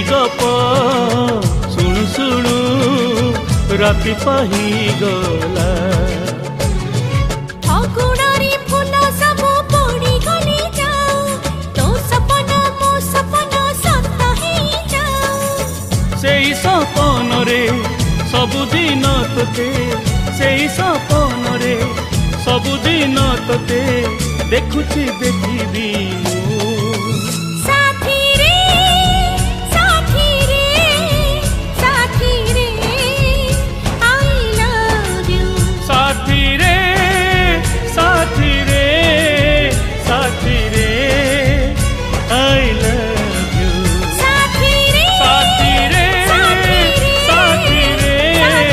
गप शुणु शुणु राति पाही गला। अगुणारी फूल सब पड़ी गली जाओ, तो सपना मो सपना सत ही जाओ। सेई सपन रे सबुदिन तोते, सेई सपन रे सबुदिन तोते देखुची देखिबी।